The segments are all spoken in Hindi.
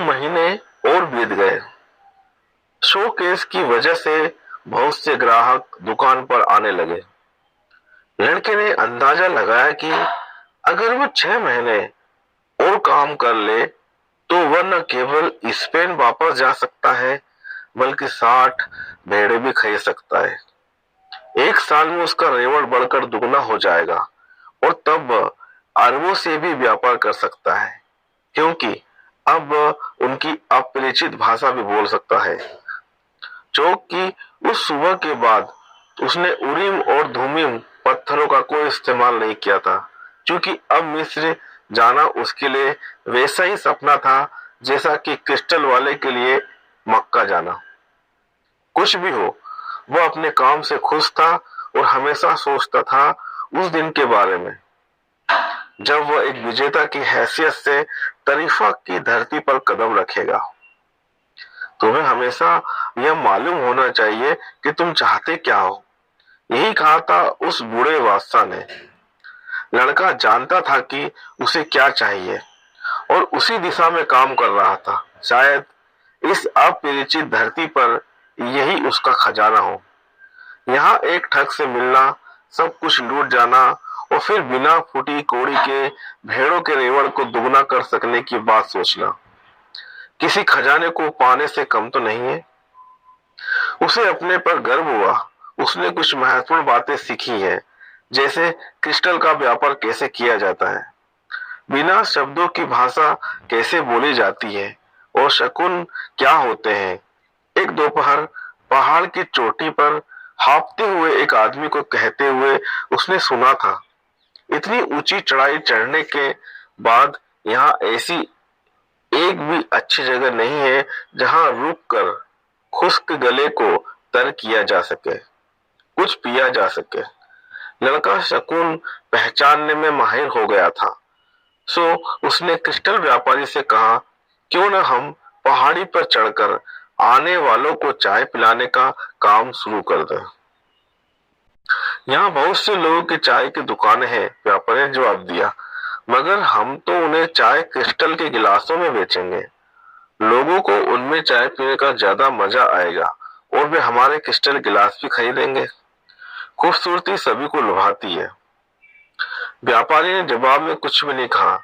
महीने और बीत गए। शोकेस की वजह से बहुत से ग्राहक दुकान पर आने लगे। लड़के ने अंदाजा लगाया कि अगर वो 6 महीने और काम कर ले तो वह न केवल स्पेन वापस जा सकता है बल्कि 60 भेड़ें भी खरीद सकता है। 1 साल में उसका रेवड़ बढ़कर दुगना हो जाएगा और तब वह अरबों से भी व्यापार कर सकता है, क्योंकि अब वह उनकी अपरिचित भाषा भी बोल सकता है। चौक की उस सुबह के बाद उसने उरीम और धुमीम पत्थरों का कोई इस्तेमाल नहीं किया था, क्योंकि अब मिस्र जाना उसके लिए वैसा ही सपना था जैसा कि क्रिस्टल वाले के लिए मक्का जाना। कुछ भी हो, वह अपने काम से खुश था और हमेशा सोचता था उस दिन के बारे में जब वह एक विजेता की हैसियत से तरीफा की धरती पर कदम रखेगा। तुम्हें हमेशा यह मालूम होना चाहिए कि तुम चाहते क्या हो, यही कहा था उस बूढ़े बादशाह ने। लड़का जानता था कि उसे क्या चाहिए और उसी दिशा में काम कर रहा था। शायद इस अपरिचित धरती पर यही उसका खजाना हो। यहाँ एक ठग से मिलना, सब कुछ लूट जाना और फिर बिना फूटी कौड़ी के भेड़ों के रेवड़ को दुगना कर सकने की बात सोचना किसी खजाने को पाने से कम तो नहीं है। उसे अपने पर गर्व हुआ। उसने कुछ महत्वपूर्ण बातें सीखी हैं, जैसे क्रिस्टल का व्यापार कैसे किया जाता है, बिना शब्दों की भाषा कैसे बोली जाती है और शकुन क्या होते हैं। एक दोपहर पहाड़ की चोटी पर हाँफते हुए एक आदमी को कहते हुए उसने सुना था, इतनी ऊंची चढ़ाई चढ़ने के बाद यहाँ ऐसी एक भी अच्छी जगह नहीं है जहाँ रुक कर खुश्क गले को तर किया जा सके, कुछ पिया जा सके। लड़का शकुन पहचानने में माहिर हो गया था, सो उसने क्रिस्टल व्यापारी से कहा, क्यों न हम पहाड़ी पर चढ़कर आने वालों को चाय पिलाने का काम शुरू कर दें। यहाँ बहुत से लोगों की चाय की दुकानें हैं, व्यापारी ने जवाब दिया, मगर हम तो उन्हें चाय क्रिस्टल के गिलासों में बेचेंगे। लोगों को उनमें चाय पीने का ज्यादा मजा आएगा और वे हमारे क्रिस्टल गिलास भी खरीदेंगे। खूबसूरती सभी को लुभाती है। व्यापारी ने जवाब में कुछ भी नहीं कहा,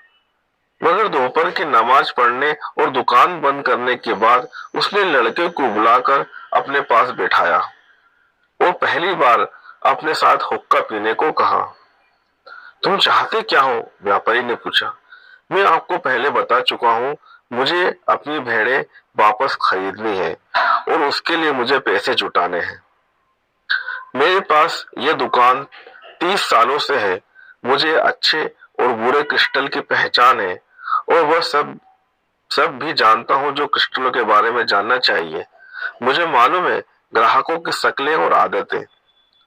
मगर दोपहर की नमाज पढ़ने और दुकान बंद करने के बाद उसने लड़के को बुलाकर अपने पास बैठाया और पहली बार अपने साथ हुक्का पीने को कहा। तुम चाहते क्या हो? व्यापारी ने पूछा। मैं आपको पहले बता चुका हूँ, मुझे अपनी भेड़ें वापस खरीदनी है और उसके लिए मुझे पैसे जुटाने हैं। मेरे पास यह दुकान 30 सालों से है। मुझे अच्छे और बुरे क्रिस्टल की पहचान है और वह सब भी जानता हूँ जो क्रिस्टलों के बारे में जानना चाहिए। मुझे मालूम है ग्राहकों की शक्लें और आदतें।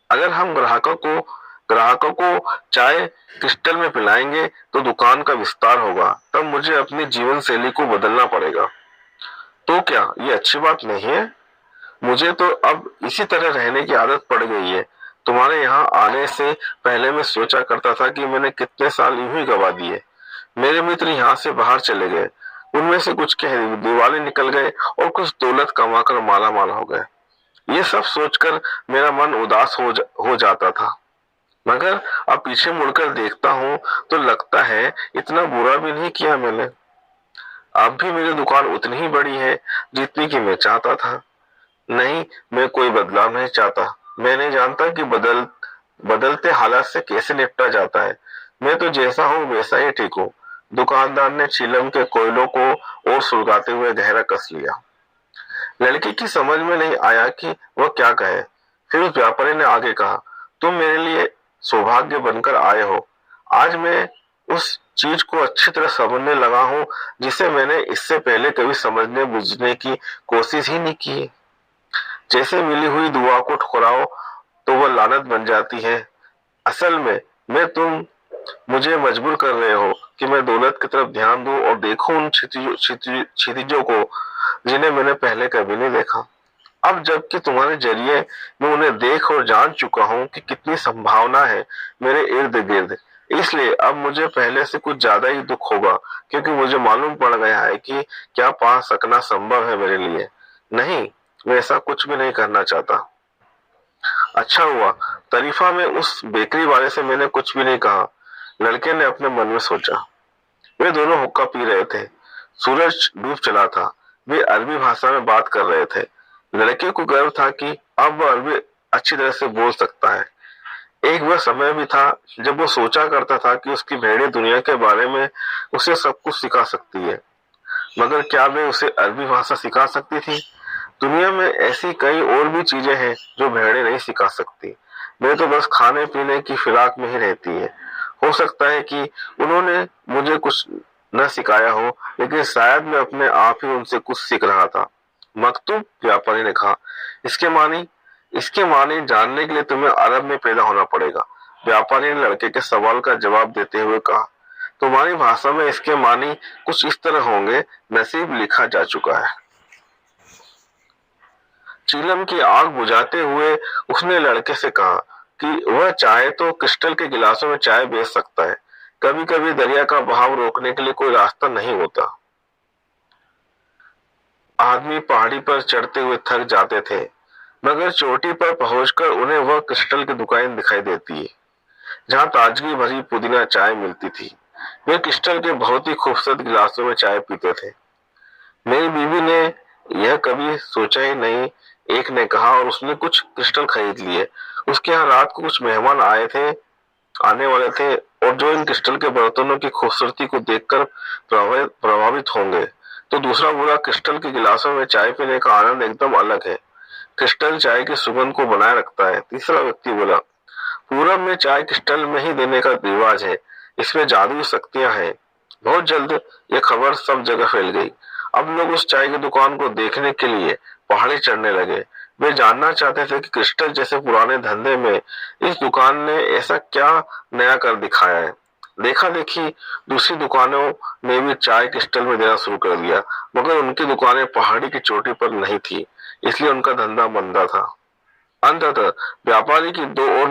अगर हम ग्राहकों को चाय क्रिस्टल में पिलाएंगे तो दुकान का विस्तार होगा, तब मुझे अपनी जीवन शैली को बदलना पड़ेगा। तो क्या ये अच्छी बात नहीं है? मुझे तो अब इसी तरह रहने की आदत पड़ गई है। तुम्हारे यहाँ आने से पहले मैं सोचा करता था कि मैंने कितने साल यूं ही गवा दिए। मेरे मित्र यहाँ से बाहर चले गए, उनमें से कुछ के दिवाले निकल गए और कुछ दौलत कमाकर माला माल हो गए। ये सब सोचकर मेरा मन उदास हो जाता था, मगर अब पीछे मुड़कर देखता हूँ तो लगता है इतना बुरा भी नहीं किया मैंने। अब भी मेरी दुकान उतनी ही बड़ी है जितनी कि मैं चाहता था। नहीं, मैं कोई बदलाव नहीं चाहता। मैं नहीं जानता कि बदलते हालात से कैसे निपटा जाता है। मैं तो जैसा हूँ वैसा ही ठीक हूँ। दुकानदार ने चिलम के कोयलों को और सुलगाते हुए गहरा कस लिया। लड़की की समझ में नहीं आया कि वह क्या कहे। फिर उस व्यापारी ने आगे कहा, तुम मेरे लिए सौभाग्य बनकर आए हो। आज मैं उस चीज को अच्छी तरह समझने लगा हूँ जिसे मैंने इससे पहले कभी समझने बुझने की कोशिश ही नहीं की। जैसे मिली हुई दुआ को ठुकराओ तो वह लानत बन जाती है। असल में तुम मुझे मजबूर कर रहे हो कि मैं दौलत की तरफ ध्यान दूं और देखूं उन क्षितिजों को जिन्हें मैंने पहले कभी नहीं देखा। अब जबकि तुम्हारे जरिए मैं उन्हें देख और जान चुका हूं कि कितनी संभावना है मेरे इर्द गिर्द, इसलिए अब मुझे पहले से कुछ ज्यादा ही दुख होगा, क्योंकि मुझे मालूम पड़ गया है कि क्या पा सकना संभव है मेरे लिए। नहीं, मैं ऐसा कुछ भी नहीं करना चाहता। अच्छा हुआ तरीफा में उस बेकरी वाले से मैंने कुछ भी नहीं कहा, लड़के ने अपने मन में सोचा। वे दोनों हुक्का पी रहे थे। सूरज डूब चला था। वे अरबी भाषा में बात कर रहे थे। लड़के को गर्व था कि अब वह अरबी अच्छी तरह से बोल सकता है। एक वह समय भी था जब वो सोचा करता था कि उसकी भेड़ें दुनिया के बारे में उसे सब कुछ सिखा सकती है, मगर क्या वे उसे अरबी भाषा सिखा सकती थी? दुनिया में ऐसी कई और भी चीजें हैं जो भेड़ें नहीं सिखा सकती। वे तो बस खाने पीने की फिराक में ही रहती है। हो सकता है कि उन्होंने मुझे कुछ न सिखाया हो, लेकिन शायद मैं अपने आप ही उनसे कुछ सीख रहा था। मकतूब, व्यापारी ने कहा। इसके मानी जानने के लिए तुम्हें अरब में पैदा होना पड़ेगा। व्यापारी ने लड़के के सवाल का जवाब देते हुए कहा। तुम्हारी भाषा में इसके मानी कुछ इस तरह होंगे, नसीब लिखा जा चुका है। चीलम की आग बुझाते हुए उसने लड़के से कहा कि वह चाहे तो क्रिस्टल के गिलासों में चाय बेच सकता है। कभी कभी दरिया का बहाव रोकने के लिए कोई रास्ता नहीं होता। आदमी पहाड़ी पर चढ़ते हुए थक जाते थे, मगर चोटी पर पहुंचकर उन्हें वह क्रिस्टल की दुकान दिखाई देती है जहां ताजगी भरी पुदीना चाय मिलती थी। वे क्रिस्टल के बहुत ही खूबसूरत गिलासों में चाय पीते थे। मेरी बीवी ने यह कभी सोचा ही नहीं, एक ने कहा, और उसने कुछ क्रिस्टल खरीद लिए। उसके यहाँ रात को कुछ मेहमान आने वाले थे, और जो इन क्रिस्टल के बर्तनों की खूबसूरती को देखकर प्रभावित होंगे। तो दूसरा बोला, क्रिस्टल के गिलासों में चाय पीने का आनंद एकदम अलग है। क्रिस्टल चाय की सुगंध को बनाए रखता है। तीसरा व्यक्ति बोला, पूरब में चाय क्रिस्टल में ही देने का रिवाज है, इसमें जादुई शक्तियां हैं। बहुत जल्द यह खबर सब जगह फैल गई। अब लोग उस चाय की दुकान को देखने के लिए पहाड़ी चढ़ने लगे। वे जानना चाहते थे कि क्रिस्टल जैसे पुराने धंधे में इस दुकान ने ऐसा क्या नया कर दिखाया है। देखा देखी दूसरी दुकानों ने भी चाय क्रिस्टल में देना शुरू कर दिया, मगर उनकी दुकानें पहाड़ी की चोटी पर नहीं थी, इसलिए उनका धंधा मंदा था। अंततः व्यापारी की दो और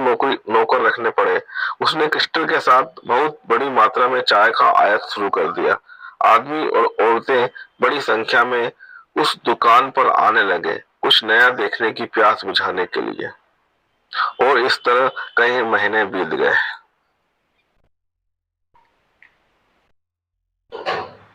नौकर रखने पड़े। उसने क्रिस्टल के साथ बहुत बड़ी मात्रा में चाय का आयात शुरू कर दिया। आदमी और औरतें बड़ी संख्या में उस दुकान पर आने लगे, कुछ नया देखने की प्यास बुझाने के लिए। और इस तरह कई महीने बीत गए।